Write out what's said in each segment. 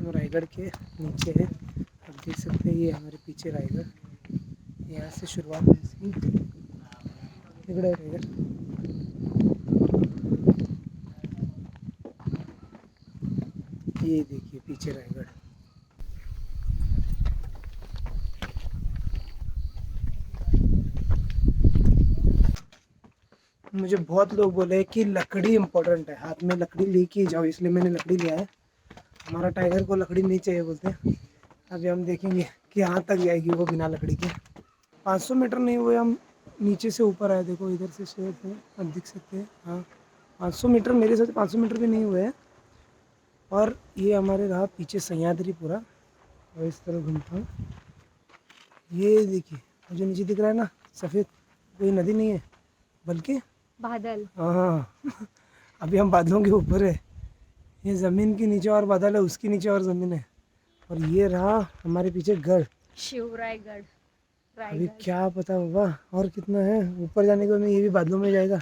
हम रायगढ़ के नीचे है। आप देख सकते हैं ये हमारे पीछे रायगढ़। यहाँ से शुरुआत है इसकी। इकड़े रायगढ़। ये देखिए पीछे रायगढ़। मुझे बहुत लोग बोले कि लकड़ी इम्पोर्टेंट है, हाथ में लकड़ी लेके जाओ, इसलिए मैंने लकड़ी लिया है। हमारा टाइगर को लकड़ी नहीं चाहिए बोलते। अभी हम देखेंगे कि यहाँ तक जाएगी वो बिना लकड़ी के। 500 मीटर नहीं हुए, हम नीचे से ऊपर आए। देखो इधर से शेर है, आप देख सकते हैं। हाँ 500 मीटर, मेरे साथ 500 मीटर भी नहीं हुए हैं। और ये हमारे रहा पीछे सह्याद्री पूरा। और इस तरह घूमता हूँ। ये देखिए जो नीचे दिख रहा है ना सफ़ेद, कोई नदी नहीं है बल्कि बादल। हाँ अभी हम बादलों के ऊपर है। ये ज़मीन के नीचे और बादल है, उसके नीचे और ज़मीन है। और ये रहा हमारे पीछे गढ़ शिवरायगढ़। अभी क्या पता बाबा और कितना है ऊपर जाने को। मैं ये भी बादलों में जाएगा।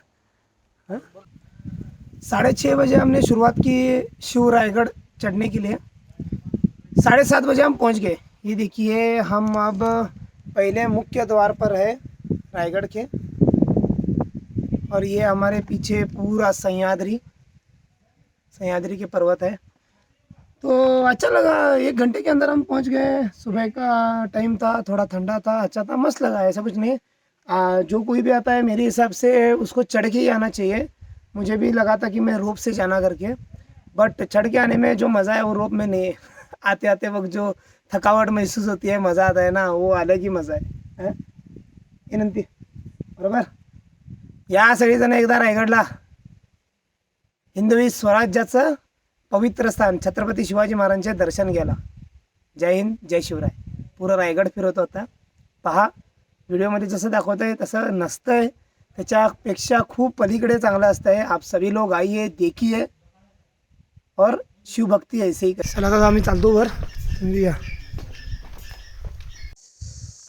6:30 बजे हमने शुरुआत की शिवरायगढ़ चढ़ने के लिए। 7:30 बजे हम पहुंच गए। ये देखिए हम अब पहले मुख्य द्वार पर है रायगढ़ के। और ये हमारे पीछे पूरा सह्याद्री के पर्वत है। तो अच्छा लगा, 1 घंटे के अंदर हम पहुंच गए। सुबह का टाइम था, थोड़ा ठंडा था, अच्छा था, मस्त लगा। ऐसा कुछ नहीं। जो कोई भी आता है मेरे हिसाब से उसको चढ़ के ही आना चाहिए। मुझे भी लगा था कि मैं रोप से जाना करके, बट चढ़ के आने में जो मज़ा है वो रोप में नहीं है। आते आते वक्त जो थकावट महसूस होती है, मज़ा आता है ना, वो अलग ही मज़ा है? विनंती बरोबर। या सगळेजण एकदा रायगडला हिंदवी स्वराज्याचं पवित्र स्थान छत्रपती शिवाजी महाराजांचे दर्शन घ्यायला। जय हिंद, जय शिवराय। पूरा रायगड फिरत होता। पहा व्हिडिओमध्ये जसं दाखवतंय तसं नसतंय, त्याच्यापेक्षा खूप पलीकडे चांगलं असतंय। आप सभी लोग आइए, देखिए और शिव भक्ति ऐसे ही कर। चला दादा आम्ही चालतो वर, तुम्ही या।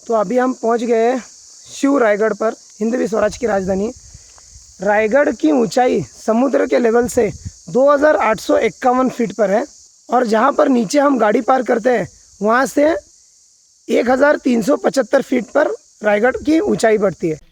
तो अभी हम पहुंच गए शिव रायगढ़ पर, हिंदवी स्वराज की राजधानी। रायगढ़ की ऊंचाई समुद्र के लेवल से 2851 फीट पर है। और जहां पर नीचे हम गाड़ी पार्क करते हैं वहां से 1375 फीट पर रायगढ़ की ऊंचाई बढ़ती है।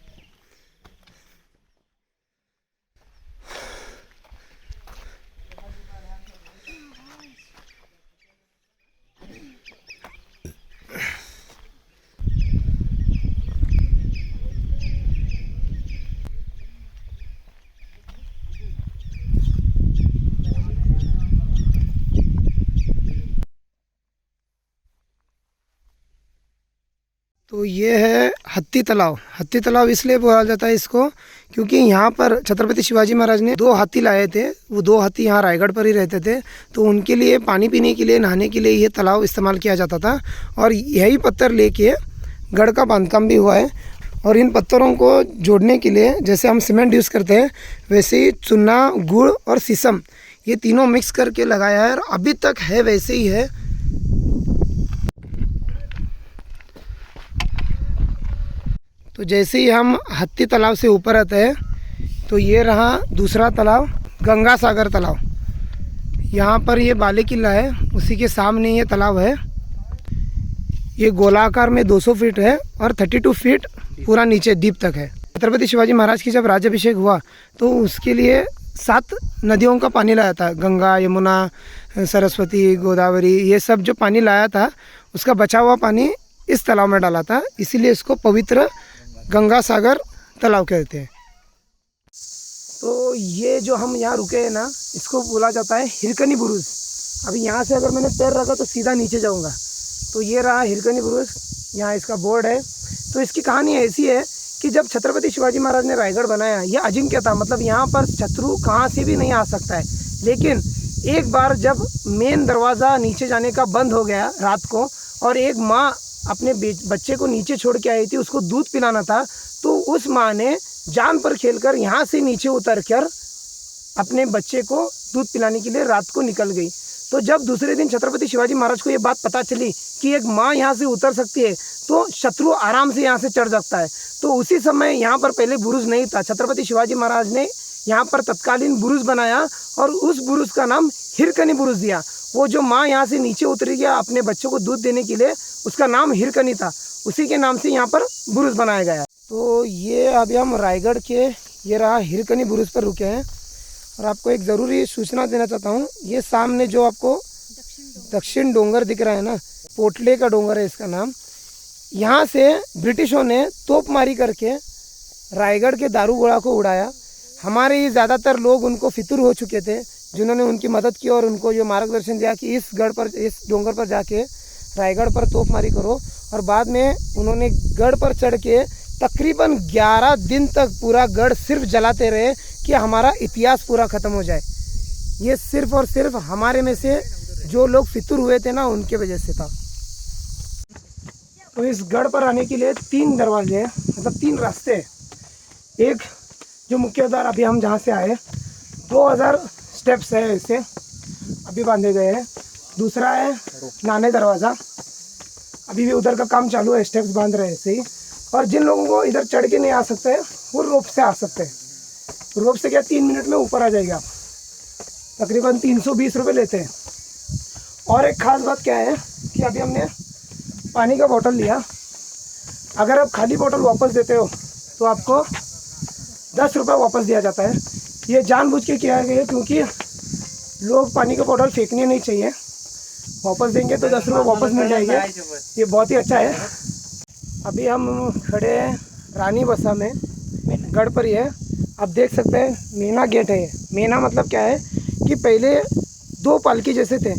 तो ये है हत्ती तालाब। हत्ती तालाब इसलिए बोला जाता है इसको क्योंकि यहाँ पर छत्रपति शिवाजी महाराज ने 2 हाथी लाए थे। वो 2 हाथी यहाँ रायगढ़ पर ही रहते थे, तो उनके लिए पानी पीने के लिए, नहाने के लिए ये तालाब इस्तेमाल किया जाता था। और यही पत्थर लेके गढ़ का बांधकाम भी हुआ है। और इन पत्थरों को जोड़ने के लिए जैसे हम सीमेंट यूज़ करते हैं, वैसे ही चूना, गुड़ और शीशम ये तीनों मिक्स करके लगाया है। और अभी तक है वैसे ही है। तो जैसे ही हम हत्ती तालाब से ऊपर आते हैं तो ये रहा दूसरा तालाब, गंगा सागर तालाब। यहाँ पर ये बाले किला है, उसी के सामने ये तालाब है। ये गोलाकार में 200 फीट है और 32 फीट पूरा नीचे द्वीप तक है। छत्रपति शिवाजी महाराज की जब राज्याभिषेक हुआ तो उसके लिए 7 नदियों का पानी लाया था। गंगा, यमुना, सरस्वती, गोदावरी, ये सब जो पानी लाया था उसका बचा हुआ पानी इस तालाब में डाला था। इसीलिए इसको पवित्र गंगा सागर तालाब कहते हैं। तो ये जो हम यहाँ रुके हैं ना, इसको बोला जाता है हिरकनी बुरुज। अभी यहाँ से अगर मैंने पैर रखा तो सीधा नीचे जाऊँगा। तो ये रहा हिरकनी बुरुज, यहाँ इसका बोर्ड है। तो इसकी कहानी ऐसी है कि जब छत्रपति शिवाजी महाराज ने रायगढ़ बनाया, यह अजिंक्य था, मतलब यहाँ पर शत्रु कहाँ से भी नहीं आ सकता है। लेकिन एक बार जब मेन दरवाज़ा नीचे जाने का बंद हो गया रात को, और एक माँ अपने बच्चे को नीचे छोड़ के आई थी, उसको दूध पिलाना था, तो उस माँ ने जान पर खेलकर यहाँ से नीचे उतरकर अपने बच्चे को दूध पिलाने के लिए रात को निकल गई। तो जब दूसरे दिन छत्रपति शिवाजी महाराज को ये बात पता चली कि एक माँ यहाँ से उतर सकती है तो शत्रु आराम से यहाँ से चढ़ सकता है, तो उसी समय यहाँ पर पहले बुरुज नहीं था। छत्रपति शिवाजी महाराज ने यहाँ पर तत्कालीन बुरुज बनाया और उस बुरुज का नाम हिरकनी बुरुज दिया। वो जो माँ यहाँ से नीचे उतरी गया अपने बच्चों को दूध देने के लिए, उसका नाम हिरकनी था, उसी के नाम से यहाँ पर बुरुज बनाया गया। तो ये अभी हम रायगढ़ के ये रहा हिरकनी बुरुज पर रुके हैं। और आपको एक ज़रूरी सूचना देना चाहता हूँ, ये सामने जो आपको दक्षिण डोंगर दिख रहा है ना, पोटले का डोंगर है इसका नाम। यहाँ से ब्रिटिशों ने तोपमारी करके रायगढ़ के दारूगोला को उड़ाया। हमारे ये ज़्यादातर लोग उनको फितूर हो चुके थे, जिन्होंने उनकी मदद की और उनको ये मार्गदर्शन दिया कि इस डोंगर पर जाके रायगढ़ पर तोपमारी करो। और बाद में उन्होंने गढ़ पर चढ़ के तकरीबन 11 दिन तक पूरा गढ़ सिर्फ जलाते रहे कि हमारा इतिहास पूरा ख़त्म हो जाए। ये सिर्फ और सिर्फ हमारे में से जो लोग फितूर हुए थे ना, उनके वजह से था। तो इस गढ़ पर आने के लिए 3 दरवाजे हैं, मतलब 3 रास्ते हैं। एक जो मुख्य द्वार अभी हम जहाँ से आए 2000 स्टेप्स है, इसे अभी बांधे गए हैं। दूसरा है नाने दरवाज़ा, अभी भी उधर का काम चालू है, स्टेप्स बांध रहे हैं ऐसे ही। और जिन लोगों को इधर चढ़ के नहीं आ सकते हैं वो रोप से आ सकते हैं। रोप से क्या 3 मिनट में ऊपर आ जाएगा, तकरीबन 320 रुपये लेते हैं। और एक ख़ास बात क्या है कि अभी हमने पानी का बोतल लिया, अगर आप खाली बोतल वापस देते हो तो आपको 10 रुपये वापस दिया जाता है। ये जानबूझ के किया गया है क्योंकि लोग पानी का बोतल फेंकने नहीं चाहिए, वापस देंगे तो 10 रुपये वापस मिल जाएंगे। ये बहुत ही अच्छा है। अभी हम खड़े हैं रानी बसा में, गढ़ पर ही है। आप देख सकते हैं मेना गेट है। मेना मतलब क्या है कि पहले 2 पालकी जैसे थे,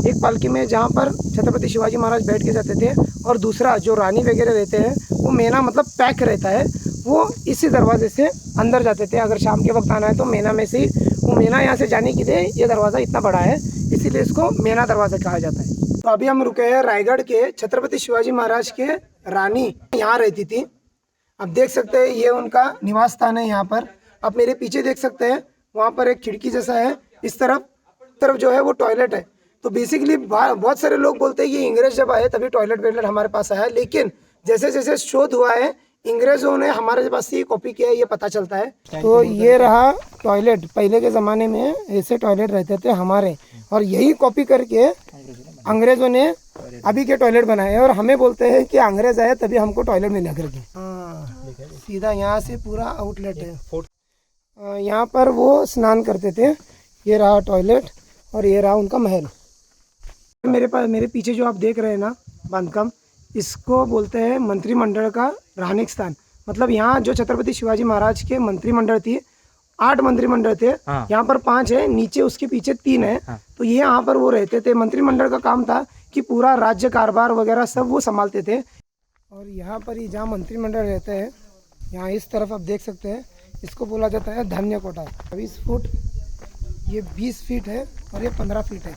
एक पालकी में जहाँ पर छत्रपति शिवाजी महाराज बैठ के जाते थे और दूसरा जो रानी वगैरह रहते हैं वो मेना मतलब पैक रहता है, वो इसी दरवाजे से अंदर जाते थे। अगर शाम के वक्त आना है तो मेना में से वो मेना यहाँ से जाने के लिए ये दरवाज़ा इतना बड़ा है, इसीलिए इसको मेना दरवाज़ा कहा जाता है। तो अभी हम रुके हैं रायगढ़ के छत्रपति शिवाजी महाराज के रानी यहाँ रहती थी। आप देख सकते हैं ये उनका निवास स्थान है। यहाँ पर आप मेरे पीछे देख सकते हैं, वहाँ पर एक खिड़की जैसा है, इस तरफ जो है वो टॉयलेट है। तो बेसिकली बहुत सारे लोग बोलते हैं कि अंग्रेज जब आए तभी टॉयलेट हमारे पास आया, लेकिन जैसे जैसे शोध हुआ है अंग्रेजों ने हमारे पास से कॉपी किया है, ये पता चलता है। तो ये रहा टॉयलेट, पहले के ज़माने में ऐसे टॉयलेट रहते थे हमारे, और यही कॉपी करके अंग्रेजों ने अभी के टॉयलेट बनाए। और हमें बोलते हैं कि अंग्रेज आए तभी हमको टॉयलेट मिला करके। हाँ, सीधा यहाँ से पूरा आउटलेट है। यहाँ पर वो स्नान करते थे। ये रहा टॉयलेट और ये रहा उनका महल। मेरे पीछे जो आप देख रहे हैं ना बांधकाम, इसको बोलते हैं मंत्रिमंडल का रहने स्थान। मतलब यहाँ जो छत्रपति शिवाजी महाराज के मंत्रिमंडल थी, 8 मंत्रिमंडल थे। हाँ। यहाँ पर 5 है, नीचे उसके पीछे 3 है। हाँ। तो ये यहाँ पर वो रहते थे। मंत्रिमंडल का काम था कि पूरा राज्य कारोबार वगैरह सब वो संभालते थे। और यहाँ पर ही जहाँ मंत्रिमंडल रहते हैं, यहाँ इस तरफ आप देख सकते हैं, इसको बोला जाता है धान्य कोटा। 20 फुट, ये 20 फीट है और ये 15 फीट है।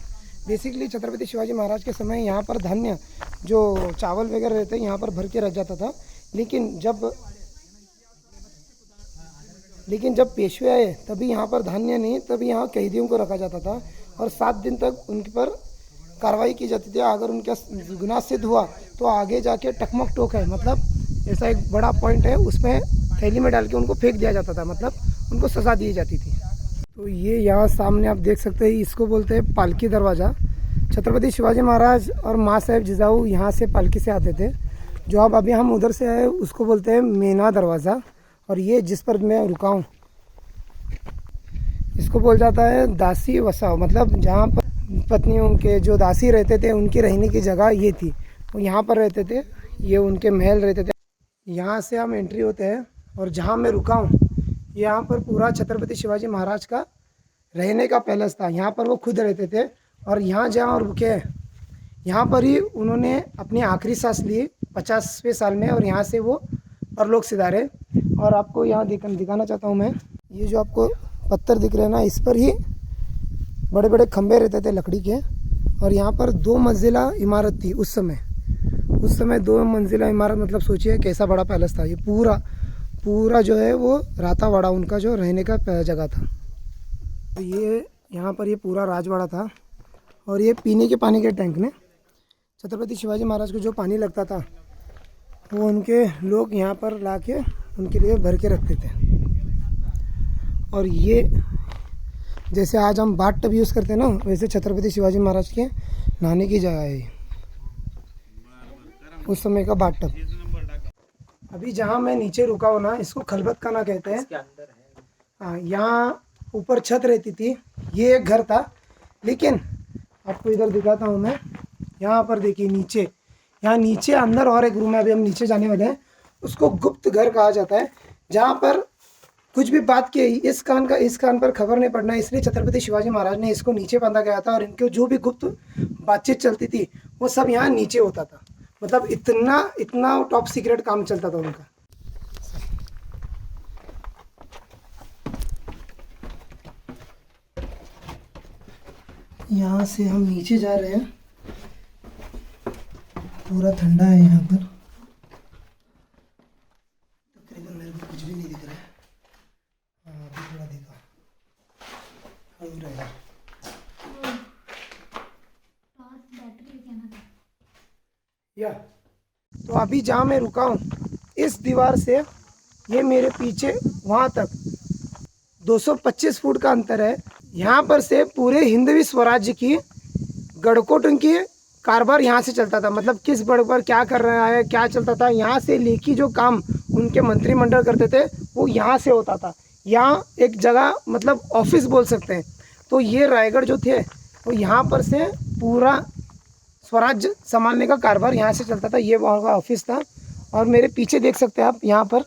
बेसिकली छत्रपति शिवाजी महाराज के समय यहाँ पर धान्य जो चावल वगैरह रहते हैं यहाँ पर भर के रख जाता था। लेकिन जब पेशवे आए तभी यहाँ पर धान्य नहीं, तभी यहाँ कैदियों को रखा जाता था और 7 दिन तक उनके पर कार्रवाई की जाती थी। अगर उनका गुनाह सिद्ध हुआ तो आगे जाके टकमक टोक है, मतलब ऐसा एक बड़ा पॉइंट है, उसमें थैली में डाल के उनको फेंक दिया जाता था, मतलब उनको सज़ा दी जाती थी। तो ये यहाँ सामने आप देख सकते हैं, इसको बोलते हैं पालकी दरवाज़ा। छत्रपति शिवाजी महाराज और माँ साहेब जिजाऊ यहाँ से पालकी से आते थे। जो अब अभी हम उधर से आए उसको बोलते हैं मेना दरवाज़ा। और ये जिस पर मैं रुका हूँ इसको बोल जाता है दासी वसाव, मतलब जहाँ पर पत्नियों के जो दासी रहते थे उनकी रहने की जगह ये थी, वो यहाँ पर रहते थे, ये उनके महल रहते थे। यहाँ से हम एंट्री होते हैं और जहाँ मैं रुका हूँ यहाँ पर पूरा छत्रपति शिवाजी महाराज का रहने का पैलेस था। यहाँ पर वो खुद रहते थे और यहाँ जहाँ रुके यहाँ पर ही उन्होंने अपनी आखिरी सांस ली 50वें साल में, और यहाँ से वो परलोक सिधारे। और आपको यहाँ दिखाना चाहता हूँ मैं, ये जो आपको पत्थर दिख रहे हैं ना, इस पर ही बड़े बड़े खंभे रहते थे लकड़ी के। और यहाँ पर 2 मंजिला इमारत थी उस समय 2 मंजिला इमारत, मतलब सोचिए कैसा बड़ा पैलेस था। ये पूरा जो है वो रातावाड़ा उनका जो रहने का जगह था। तो ये यहाँ पर ये पूरा राजवाड़ा था। और ये पीने के पानी के टैंक में छत्रपति शिवाजी महाराज को जो पानी लगता था वो उनके लोग यहाँ पर ला के उनके लिए भर के रखते थे। और ये जैसे आज हम बाथ टब यूज़ करते हैं ना, वैसे छत्रपति शिवाजी महाराज के नहाने की जगह है ये, उस समय का बाथ टब। अभी जहाँ मैं नीचे रुका हूँ ना, इसको खलबत खाना कहते हैं। हाँ, यहाँ ऊपर छत रहती थी, ये एक घर था। लेकिन आपको इधर दिखाता हूँ मैं, यहाँ पर देखिए नीचे, यहाँ नीचे अंदर और एक रूम है, अभी हम नीचे जाने वाले हैं। उसको गुप्त घर कहा जाता है, जहाँ पर कुछ भी बात की इस कान पर खबर नहीं पड़ना, इसलिए छत्रपति शिवाजी महाराज ने इसको नीचे बांधा गया था। और इनके जो भी गुप्त बातचीत चलती थी वो सब यहाँ नीचे होता था। मतलब इतना टॉप सीक्रेट काम चलता था उनका। यहाँ से हम नीचे जा रहे हैं, पूरा ठंडा है यहाँ पर। तकरीबन मेरे को कुछ भी नहीं दिख रहा है। हाँ, अभी थोड़ा दिखा रहेगा। या तो अभी जहाँ मैं रुका हूँ, इस दीवार से ये मेरे पीछे वहाँ तक 225 फुट का अंतर है। यहाँ पर से पूरे हिंदवी स्वराज्य की गढ़कोटों की कारोबार यहाँ से चलता था। मतलब किस बड़ पर क्या कर रहा है, क्या चलता था, यहाँ से लेखी जो काम उनके मंत्रिमंडल करते थे वो यहाँ से होता था। यहाँ एक जगह मतलब ऑफिस बोल सकते हैं। तो ये रायगढ़ जो थे वो यहाँ पर से पूरा स्वराज्य संभालने का कारोबार यहाँ से चलता था। ये वहाँ का ऑफिस था। और मेरे पीछे देख सकते हैं आप, यहाँ पर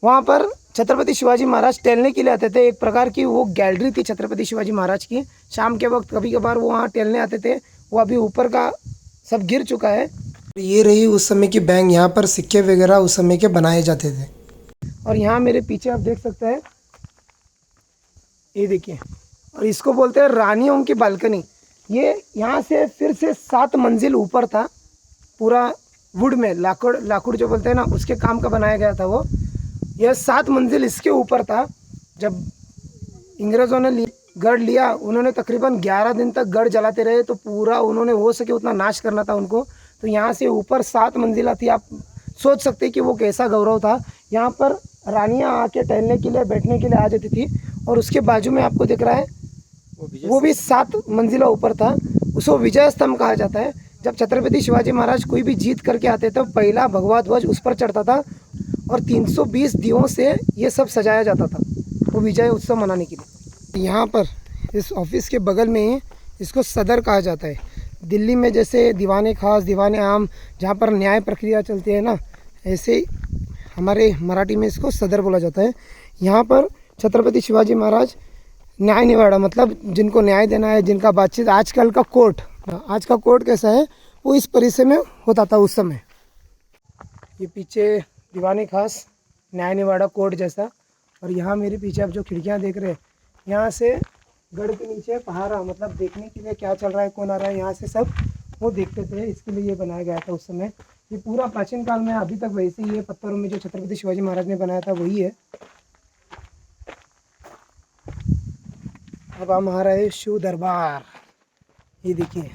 वहाँ पर छत्रपति शिवाजी महाराज टहलने के लिए आते थे। एक प्रकार की वो गैलरी थी छत्रपति शिवाजी महाराज की। शाम के वक्त कभी कभार वो वहाँ टहलने आते थे। वो अभी ऊपर का सब गिर चुका है। ये रही उस समय की बैंक, यहाँ पर सिक्के वगैरह उस समय के बनाए जाते थे। और यहाँ मेरे पीछे आप देख सकते हैं, ये देखिए, और इसको बोलते हैं रानियों की बालकनी। ये यहाँ से फिर से 7 मंजिल ऊपर था, पूरा वुड में, लाखुड़ जो बोलते हैं ना, उसके काम का बनाया गया था वो। यह 7 मंजिल इसके ऊपर था। जब अंग्रेज़ों ने गढ़ लिया, उन्होंने तकरीबन 11 दिन तक गढ़ जलाते रहे। तो पूरा उन्होंने हो सके उतना नाश करना था उनको। तो यहाँ से ऊपर 7 मंजिला थी। आप सोच सकते हैं कि वो कैसा गौरव था। यहाँ पर रानियाँ आके टहलने के लिए, बैठने के लिए आ जाती थी। और उसके बाजू में आपको दिख रहा है, वो भी 7 मंजिला ऊपर था। उसको विजय स्तंभ कहा जाता है। जब छत्रपति शिवाजी महाराज कोई भी जीत करके आते तो पहला भगवा ध्वज उस पर चढ़ता था। और 320 दियों से ये सब सजाया जाता था वो विजय उत्सव मनाने के लिए। यहाँ पर इस ऑफिस के बगल में ही इसको सदर कहा जाता है। दिल्ली में जैसे दीवाने खास, दीवाने आम, जहाँ पर न्याय प्रक्रिया चलती है ना, ऐसे हमारे मराठी में इसको सदर बोला जाता है। यहाँ पर छत्रपति शिवाजी महाराज न्याय निवाड़ा, मतलब जिनको न्याय देना है, जिनका बातचीत, आजकल का कोर्ट, आज का कोर्ट कैसा है वो इस परिसर में होता था उस समय। ये पीछे दीवानी खास, न्याय निवाड़ा कोर्ट जैसा। और यहाँ मेरे पीछे आप जो खिड़कियाँ देख रहे हैं, यहाँ से गढ़ के नीचे पहाड़ा, मतलब देखने के लिए क्या चल रहा है, कौन आ रहा है, यहाँ से सब वो देखते थे। इसके लिए ये बनाया गया था उस समय। ये पूरा प्राचीन काल में अभी तक वैसे ही है, पत्थरों में जो छत्रपति शिवाजी महाराज ने बनाया था वही है। अब हम आ रहे हैं शिव दरबार। ये देखिए,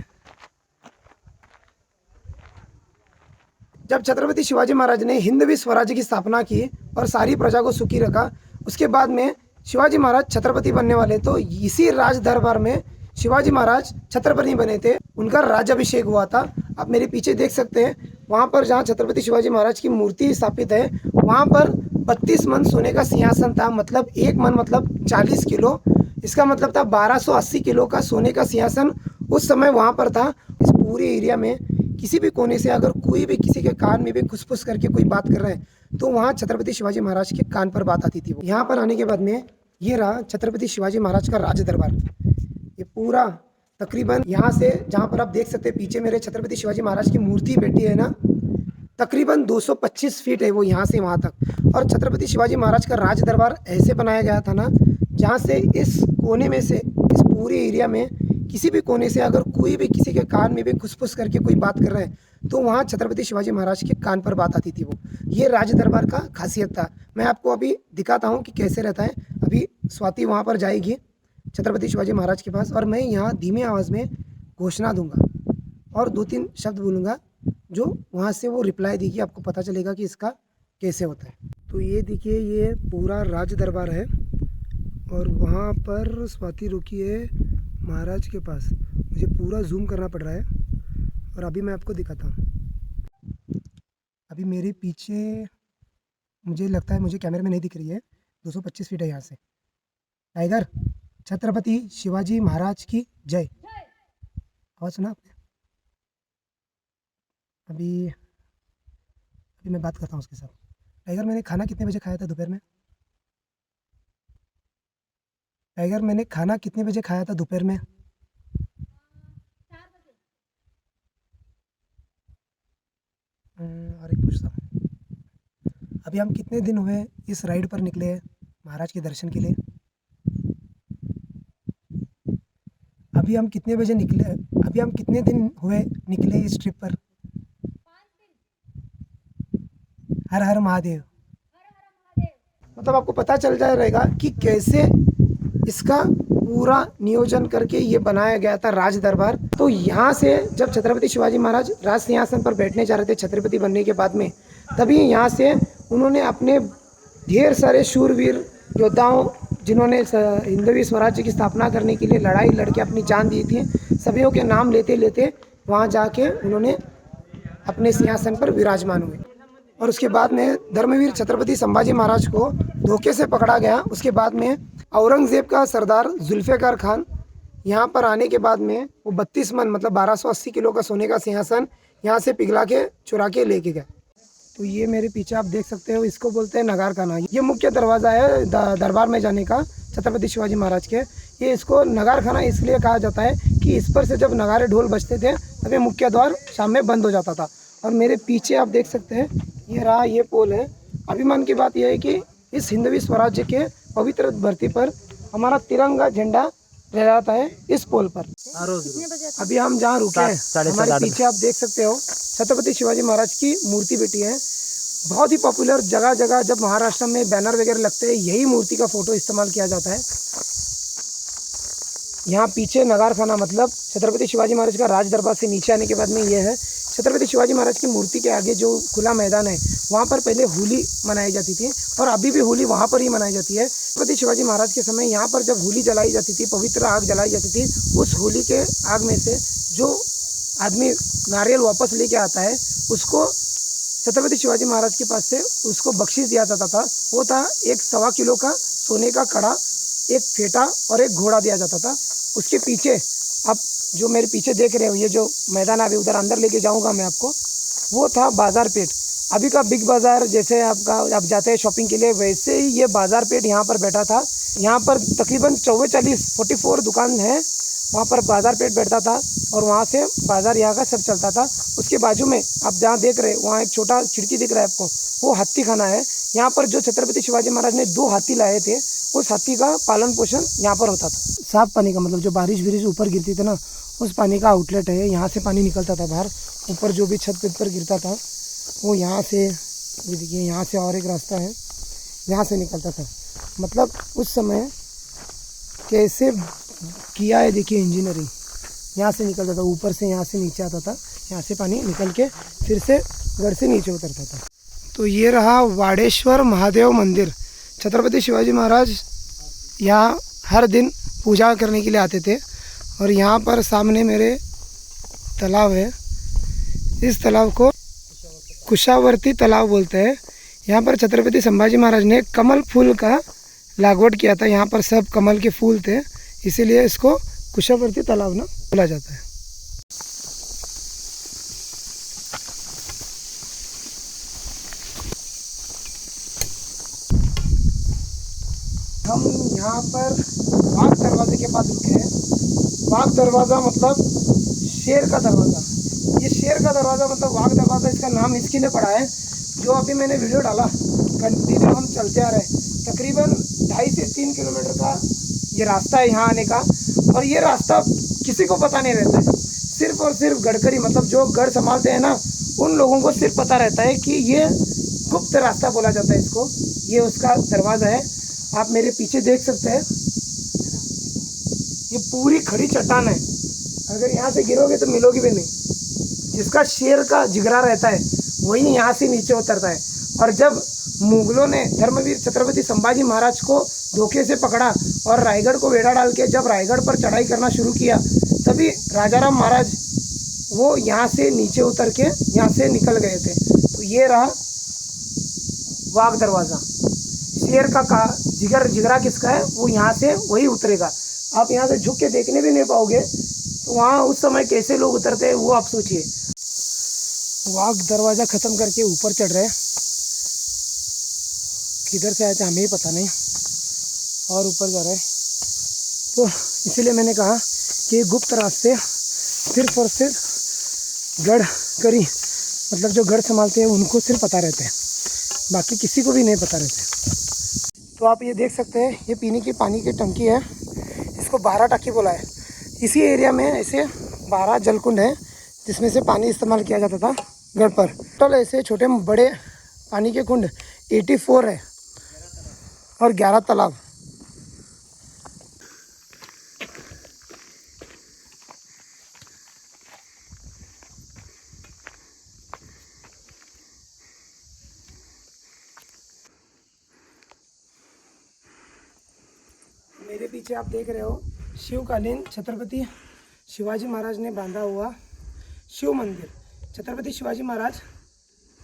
जब छत्रपति शिवाजी महाराज ने हिंदवी स्वराज्य की स्थापना की और सारी प्रजा को सुखी रखा, उसके बाद में शिवाजी महाराज छत्रपति बनने वाले। तो इसी राज दरबार में शिवाजी महाराज छत्रपति बने थे, उनका राज्याभिषेक हुआ था। आप मेरे पीछे देख सकते हैं, वहाँ पर जहाँ छत्रपति शिवाजी महाराज की मूर्ति स्थापित है, वहाँ पर 32 मन सोने का सिंहासन था। मतलब 1 मन मतलब 40 किलो, इसका मतलब था 1280 किलो का सोने का सिंहासन उस समय वहाँ पर था। इस पूरे एरिया में किसी भी कोने से अगर कोई भी किसी के कान में भी खुसफुस करके कोई बात कर रहा है तो वहाँ छत्रपति शिवाजी महाराज के कान पर बात आती थी। यहाँ पर आने के बाद में ये रहा छत्रपति शिवाजी महाराज का राज दरबार। ये पूरा तकरीबन यहाँ से, जहाँ पर आप देख सकते हैं पीछे मेरे छत्रपति शिवाजी महाराज की मूर्ति बैठी है ना, तकरीबन 225 फीट है वो यहाँ से वहाँ तक। और छत्रपति शिवाजी महाराज का राज दरबार ऐसे बनाया गया था ना, जहाँ से इस कोने में से, इस पूरे एरिया में किसी भी कोने से अगर कोई भी किसी के कान में भी खुसफुस करके कोई बात कर रहा है तो वहाँ छत्रपति शिवाजी महाराज के कान पर बात आती थी वो। ये राज दरबार का खासियत था। मैं आपको अभी दिखाता हूँ कि कैसे रहता है। अभी स्वाति वहाँ पर जाएगी छत्रपति शिवाजी महाराज के पास, और मैं यहाँ धीमी आवाज़ में घोषणा दूंगा और 2-3 शब्द बोलूँगा, जो वहाँ से वो रिप्लाई देगी। आपको पता चलेगा कि इसका कैसे होता है। तो ये देखिए, ये पूरा राज दरबार है और वहाँ पर स्वाति रुकी है महाराज के पास। मुझे पूरा जूम करना पड़ रहा है और अभी मैं आपको दिखाता हूँ। अभी मेरे पीछे मुझे लगता है, मुझे कैमरे में नहीं दिख रही है, 225 फीट है यहाँ से। टाइगर, छत्रपति शिवाजी महाराज की जय। आवाज़ सुना आपने? अभी अभी मैं बात करता हूँ उसके साथ। टाइगर, मैंने खाना कितने बजे खाया था दोपहर में? टाइगर, मैंने खाना कितने बजे खाया था दोपहर में? और एक पूछता हूँ, अभी हम कितने दिन हुए इस राइड पर निकले हैं महाराज के दर्शन के लिए? अभी हम कितने बजे निकले? अभी हम कितने दिन हुए निकले इस ट्रिप पर? हर हर महादेव। मतलब आपको पता चल जाएगा कि कैसे इसका पूरा नियोजन करके ये बनाया गया था राज दरबार। तो यहाँ से जब छत्रपति शिवाजी महाराज राज सिंहासन पर बैठने जा रहे थे छत्रपति बनने के बाद में, तभी यहाँ से उन्होंने अपने ढेर सारे शूरवीर योद्धाओं, जिन्होंने हिंदवी स्वराज्य की स्थापना करने के लिए लड़ाई लड़के अपनी जान दी थी, सभी के नाम लेते लेते वहाँ जाके उन्होंने अपने सिंहासन पर विराजमान हुए। और उसके बाद में धर्मवीर छत्रपति संभाजी महाराज को धोखे से पकड़ा गया। उसके बाद में औरंगज़ेब का सरदार जुल्फ़िकार खान यहाँ पर आने के बाद में वो 32 मन मतलब 1280 किलो का सोने का सिंहासन यहाँ से पिघला के चुरा के लेके गए। तो ये मेरे पीछे आप देख सकते हो, इसको बोलते हैं नगार खाना। ये मुख्य दरवाज़ा है दरबार में जाने का छत्रपति शिवाजी महाराज के। ये इसको नगार खाना इसलिए कहा जाता है कि इस पर से जब नगारे ढोल बजते थे तब ये मुख्य द्वार शाम में बंद हो जाता था। और मेरे पीछे आप देख सकते हैं, ये रहा ये पोल है। अभिमान की बात यह है कि इस हिंदवी स्वराज्य के पवित्र धरती पर हमारा तिरंगा झंडा लहराता है इस पोल पर। अभी हम जहाँ रुके हैं, हमारे पीछे आप देख सकते हो छत्रपति शिवाजी महाराज की मूर्ति बैठी है। बहुत ही पॉपुलर जगह जगह जब महाराष्ट्र में बैनर वगैरह लगते हैं, यही मूर्ति का फोटो इस्तेमाल किया जाता है। यहाँ पीछे नगार खाना मतलब छत्रपति शिवाजी महाराज का राज दरबार से नीचे आने के बाद में ये है। छत्रपति शिवाजी महाराज की मूर्ति के आगे जो खुला मैदान है, वहाँ पर पहले होली मनाई जाती थी और अभी भी होली वहाँ पर ही मनाई जाती है। छत्रपति शिवाजी महाराज के समय यहाँ पर जब होली जलाई जाती थी, पवित्र आग जलाई जाती थी, उस होली के आग में से जो आदमी नारियल वापस लेके आता है, उसको छत्रपति शिवाजी महाराज के पास से उसको बख्शीश दिया जाता था। वो था 1.25 किलो का सोने का कड़ा, एक फेटा और एक घोड़ा दिया जाता था। उसके पीछे आप जो मेरे पीछे देख रहे हो, ये जो मैदान अभी उधर अंदर लेके जाऊंगा मैं आपको, वो था बाजार पेट। अभी का बिग बाज़ार जैसे आपका आप जाते हैं शॉपिंग के लिए, वैसे ही ये बाजार पेट यहाँ पर बैठा था। यहाँ पर तकरीबन 44 दुकान है, वहाँ पर बाजार पेट बैठता था और वहाँ से बाज़ार यहाँ का सब चलता था। उसके बाजू में आप जहाँ देख रहे हैं, वहाँ एक छोटा खिड़की दिख रहा है आपको, वो हाथी खाना है। यहाँ पर जो छत्रपति शिवाजी महाराज ने 2 हाथी लाए थे, उस हाथी का पालन पोषण यहाँ पर होता था। साफ पानी का मतलब जो बारिश ऊपर गिरती थी ना, उस पानी का आउटलेट है। यहाँ से पानी निकलता था बाहर, ऊपर जो भी छत पर गिरता था वो यहाँ से, ये देखिए यहाँ से और एक रास्ता है, यहाँ से निकलता था। मतलब उस समय कैसे किया है देखिए इंजीनियरिंग। यहाँ से निकलता था, ऊपर से यहाँ से नीचे आता था, यहाँ से पानी निकल के फिर से घर से नीचे उतरता था। तो ये रहा वाडेश्वर महादेव मंदिर। छत्रपति शिवाजी महाराज यहाँ हर दिन पूजा करने के लिए आते थे। और यहाँ पर सामने मेरे तालाब है, इस तालाब को कुशावर्ती तालाब बोलते हैं। यहाँ पर छत्रपति संभाजी महाराज ने कमल फूल का लागवड किया था। यहाँ पर सब कमल के फूल थे, इसीलिए इसको कुशावर्ती तालाब ना बोला जाता है। हम यहाँ पर बाग दरवाजे के पास रुके हैं। बाग दरवाज़ा मतलब शेर का दरवाज़ा। ये शेर का दरवाज़ा मतलब बाग दरवाज़ा, इसका नाम इसके लिए पड़ा है, जो अभी मैंने वीडियो डाला, कंटिन्यू हम चलते आ रहे हैं। तकरीबन 2.5 से 3 किलोमीटर का ये रास्ता है यहाँ आने का। और ये रास्ता किसी को पता नहीं रहता है, सिर्फ और सिर्फ गडकरी मतलब जो गढ़ संभालते हैं ना, उन लोगों को सिर्फ पता रहता है कि ये गुप्त रास्ता बोला जाता है इसको। ये उसका दरवाज़ा है, आप मेरे पीछे देख सकते हैं। ये पूरी खड़ी चट्टान है, अगर यहाँ से गिरोगे तो मिलोगी भी नहीं। जिसका शेर का जिगरा रहता है वही यहाँ से नीचे उतरता है। और जब मुगलों ने धर्मवीर छत्रपति संभाजी महाराज को धोखे से पकड़ा और रायगढ़ को वेढ़ा डाल के जब रायगढ़ पर चढ़ाई करना शुरू किया, तभी राजाराम महाराज वो यहाँ से नीचे उतर के यहाँ से निकल गए थे। तो ये रहा वाघ दरवाज़ा। शेर का जिगरा किसका है, वो यहाँ से वही उतरेगा। आप यहाँ से झुक के देखने भी नहीं पाओगे, तो वहाँ उस समय कैसे लोग उतरते हैं वो आप सोचिए। वाघ दरवाज़ा ख़त्म करके ऊपर चढ़ रहे हैं, किधर से आए थे हमें ही पता नहीं, और ऊपर जा रहे हैं। तो इसीलिए मैंने कहा कि गुप्त रास्ते सिर्फ और सिर्फ गढ़ करी, मतलब जो गढ़ संभालते हैं उनको सिर्फ पता रहते हैं, बाकी किसी को भी नहीं पता रहते। तो आप ये देख सकते हैं, ये पीने की पानी की टंकी है, इसको 12 टाकी बोला है। इसी एरिया में ऐसे 12 जलकुंड हैं जिसमें से पानी इस्तेमाल किया जाता था गढ़ पर। टोटल ऐसे छोटे बड़े पानी के कुंड 84 है और 11 तालाब। मेरे पीछे आप देख रहे हो शिवकालीन छत्रपति शिवाजी महाराज ने बांधा हुआ शिव मंदिर। छत्रपति शिवाजी महाराज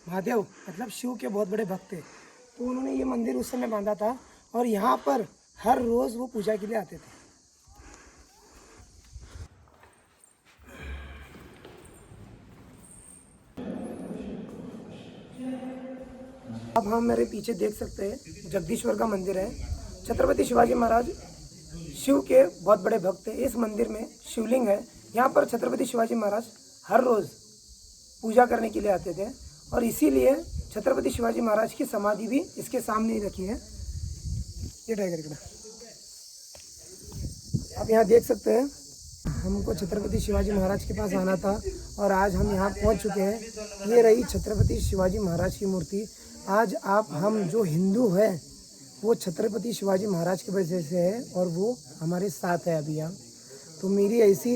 महादेव मतलब शिव के बहुत बड़े भक्त थे, तो उन्होंने ये मंदिर उस समय बांधा था और यहाँ पर हर रोज़ वो पूजा के लिए आते थे। अब हम मेरे पीछे देख सकते हैं जगदीश्वर का मंदिर है। छत्रपति शिवाजी महाराज शिव के बहुत बड़े भक्त थे। इस मंदिर में शिवलिंग है। यहाँ पर छत्रपति शिवाजी महाराज हर रोज़ पूजा करने के लिए आते थे और इसीलिए छत्रपति शिवाजी महाराज की समाधि भी इसके सामने ही रखी है। ये टाइगर का आप यहाँ देख सकते हैं। हमको छत्रपति शिवाजी महाराज के पास आना था और आज हम यहाँ पहुँच चुके हैं। ये रही छत्रपति शिवाजी महाराज की मूर्ति। आज हम जो हिंदू है वो छत्रपति शिवाजी महाराज की वजह से है और वो हमारे साथ है अभी यहाँ। तो मेरी ऐसी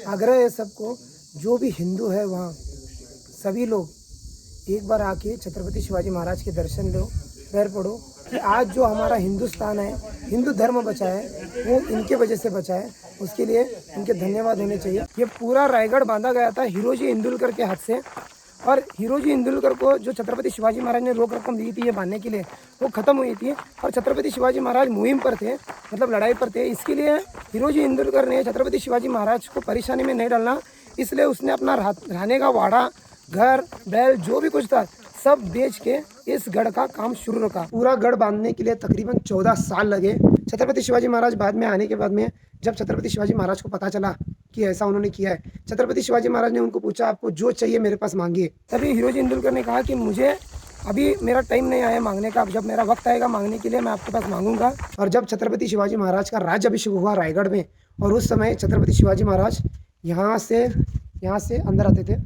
आग्रह है सबको, जो भी हिंदू है वहाँ सभी लोग एक बार आके छत्रपति शिवाजी महाराज के दर्शन लो, पैर पड़ो कि आज जो हमारा हिंदुस्तान है, हिंदू धर्म बचा है, वो इनके वजह से बचा है। उसके लिए इनके धन्यवाद होने चाहिए। ये पूरा रायगढ़ बांधा गया था हिरोजी इंदुलकर के हाथ से, और हिरोजी इंदुलकर को जो छत्रपति शिवाजी महाराज ने रोक रकम दी थी ये बांधने के लिए, वो ख़त्म हुई थी और छत्रपति शिवाजी महाराज मुहिम पर थे, मतलब लड़ाई पर थे। इसके लिए हिरोजी इंदुलकर ने छत्रपति शिवाजी महाराज को परेशानी में नहीं डालना, इसलिए उसने अपना रहने का वाड़ा, घर, बैल जो भी कुछ था सब बेच के इस गढ़ का काम शुरू रखा। पूरा गढ़ बांधने के लिए तकरीबन 14 साल लगे। छत्रपति शिवाजी महाराज बाद में आने के बाद में जब छत्रपति शिवाजी महाराज को पता चला कि ऐसा उन्होंने किया है, छत्रपति शिवाजी महाराज ने उनको पूछा आपको जो चाहिए मेरे पास मांगिए। तभी हिरोजी इंदुलकर ने कहा कि मुझे अभी मेरा टाइम नहीं आया मांगने का, जब मेरा वक्त आएगा मांगने के लिए मैं आपके पास मांगूंगा। और जब छत्रपति शिवाजी महाराज का राज्याभिषेक हुआ रायगढ़ में, और उस समय छत्रपति शिवाजी महाराज यहाँ से अंदर आते थे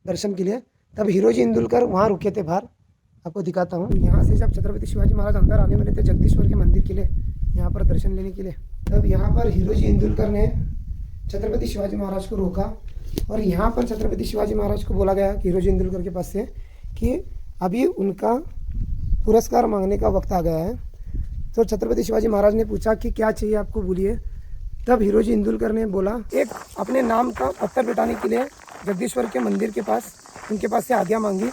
दर्शन के लिए, तब हिरोजी इंदुलकर वहाँ रुके थे बाहर। आपको दिखाता हूँ। यहाँ से जब छत्रपति शिवाजी महाराज अंदर आने वाले थे जगदीश्वर के मंदिर के लिए, यहाँ पर दर्शन लेने के लिए, तब यहाँ पर हिरोजी इंदुलकर ने छत्रपति शिवाजी महाराज को रोका और यहाँ पर छत्रपति शिवाजी महाराज को बोला गया कि हिरोजी इंदुलकर के पास से कि अभी उनका पुरस्कार मांगने का वक्त आ गया है। तो छत्रपति शिवाजी महाराज ने पूछा कि क्या चाहिए आपको, बोलिए। तब हिरोजी इंदुलकर ने बोला एक अपने नाम का पत्थर बिठाने के लिए जगदीश्वर के मंदिर के पास उनके पास से आज्ञा मांगी।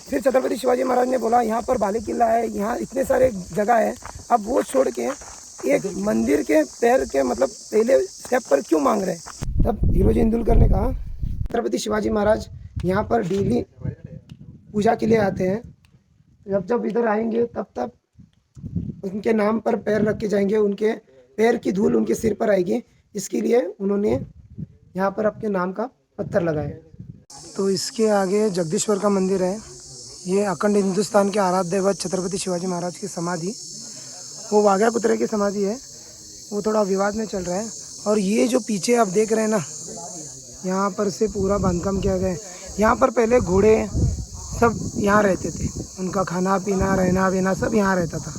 फिर छत्रपति शिवाजी महाराज ने बोला यहाँ पर बाले किला है, यहाँ इतने सारे जगह है, अब वो छोड़ के एक मंदिर के पैर के मतलब पहले स्टेप पर क्यों मांग रहे। तब हिरोजी इंदुलकर ने कहा छत्रपति शिवाजी महाराज यहाँ पर डेली पूजा के लिए आते हैं, जब जब इधर आएंगे तब तब उनके नाम पर पैर रख के जाएंगे, उनके पैर की धूल उनके सिर पर आएगी, इसके लिए उन्होंने यहाँ पर अपने नाम का पत्थर लगाया। तो इसके आगे जगदीश्वर का मंदिर है। ये अखंड हिंदुस्तान के आराध्य दैवत छत्रपति शिवाजी महाराज की समाधि, वो वाघा पुतरे की समाधि है, वो थोड़ा विवाद में चल रहा है। और ये जो पीछे आप देख रहे हैं ना, यहाँ पर से पूरा बांधकाम किया गया है। यहाँ पर पहले घोड़े सब यहाँ रहते थे, उनका खाना पीना रहना बहना सब यहाँ रहता था।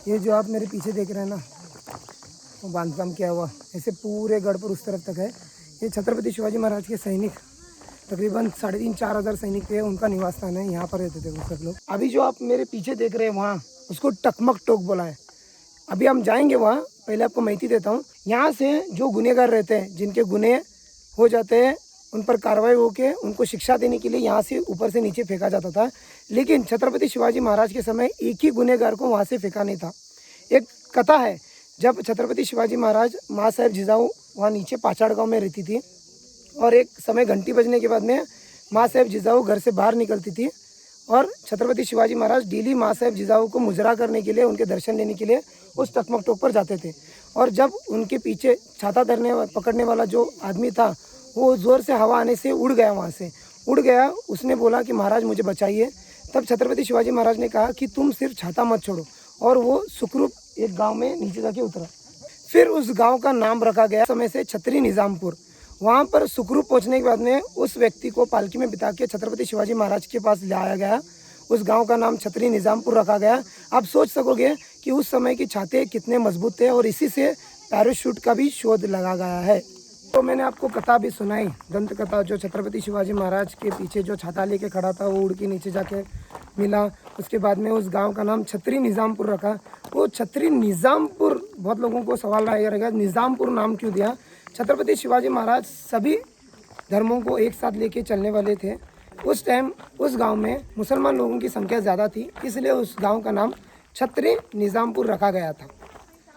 ये जो आप मेरे पीछे देख रहे हैं ना, वो बांधकाम किया हुआ ऐसे पूरे गढ़ पर उस तरफ तक है। ये छत्रपति शिवाजी महाराज के सैनिक तकरीबन 3,500-4 हज़ार सैनिक थे, उनका निवास स्थान है, यहाँ पर रहते थे वो सब लोग। अभी जो आप मेरे पीछे देख रहे हैं वहाँ, उसको टकमक टोक बोला है। अभी हम जाएंगे वहाँ, पहले आपको माहिती देता हूँ। यहाँ से जो गुनहगार रहते हैं, जिनके गुने हो जाते हैं, उन पर कार्रवाई होकर उनको शिक्षा देने के लिए यहाँ से ऊपर से नीचे फेंका जाता था। लेकिन छत्रपति शिवाजी महाराज के समय एक ही गुनहगार को वहाँ से फेंका नहीं था। एक कथा है, जब छत्रपति शिवाजी महाराज माँ साहेब जिजाऊ वहाँ नीचे पाचाड़ गाँव में रहती थी, और एक समय घंटी बजने के बाद में माँ साहेब जिजाऊ घर से बाहर निकलती थी, और छत्रपति शिवाजी महाराज डेली माँ साहेब जिजाऊ को मुजरा करने के लिए, उनके दर्शन लेने के लिए उस टकमक टोक पर जाते थे। और जब उनके पीछे छाता पकड़ने वाला जो आदमी था, वो ज़ोर से हवा आने से उड़ गया, वहाँ से उड़ गया। उसने बोला कि महाराज मुझे बचाइए। तब छत्रपति शिवाजी महाराज ने कहा कि तुम सिर्फ छाता मत छोड़ो, और वो सुखरूप एक गांव में नीचे जाके उतरा। फिर उस गांव का नाम रखा गया समय से छतरी निज़ामपुर। वहाँ पर सुखरूप पहुँचने के बाद में उस व्यक्ति को पालकी में बिता के छत्रपति शिवाजी महाराज के पास लाया गया। उस गांव का नाम छतरी निज़ामपुर रखा गया। आप सोच सकोगे कि उस समय की छाते कितने मजबूत थे, और इसी से पैराशूट का भी शोध लगा गया है। तो मैंने आपको कथा भी सुनाई, दंत कथा, जो छत्रपति शिवाजी महाराज के पीछे जो छाता लेके खड़ा था, वो उड़ के नीचे जाके मिला। उसके बाद में उस गांव का नाम छतरी निज़ामपुर रखा। वो छतरी निज़ामपुर, बहुत लोगों को सवाल आएगा निज़ामपुर नाम क्यों दिया। छत्रपति शिवाजी महाराज सभी धर्मों को एक साथ लेके चलने वाले थे। उस टाइम उस गांव में मुसलमान लोगों की संख्या ज़्यादा थी, इसलिए उस गांव का नाम छतरी निज़ामपुर रखा गया था।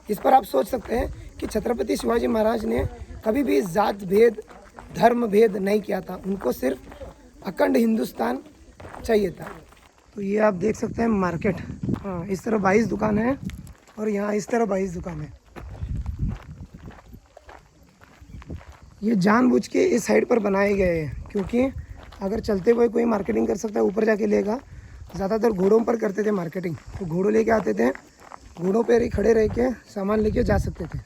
इस पर आप सोच सकते हैं कि छत्रपति शिवाजी महाराज ने कभी भी जात भेद, धर्म भेद नहीं किया था। उनको सिर्फ अखंड हिंदुस्तान चाहिए था। तो ये आप देख सकते हैं मार्केट। हाँ, इस तरह 22 दुकान है, और यहाँ इस तरह 22 दुकान है। ये जानबूझ के इस साइड पर बनाए गए हैं, क्योंकि अगर चलते हुए कोई मार्केटिंग कर सकता है, ऊपर जाके लेगा। ज़्यादातर घोड़ों पर करते थे मार्केटिंग, तो घोड़ों लेके आते थे, घोड़ों पर ही खड़े रह के सामान लेके जा सकते थे।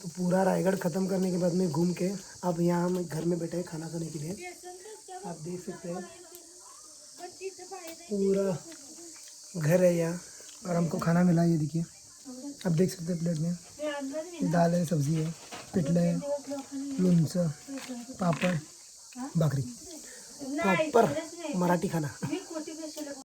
तो पूरा रायगढ़ ख़त्म करने के बाद में घूम के अब यहाँ हम घर में बैठे हैं खाना खाने के लिए। आप देख सकते हैं पूरा घर है यहाँ, और हमको खाना मिला। ये देखिए, आप देख सकते हैं प्लेट में ये दाल है, सब्जी है, पिटले है, लोणचं, पापड़, भाकरी, प्रॉपर मराठी खाना।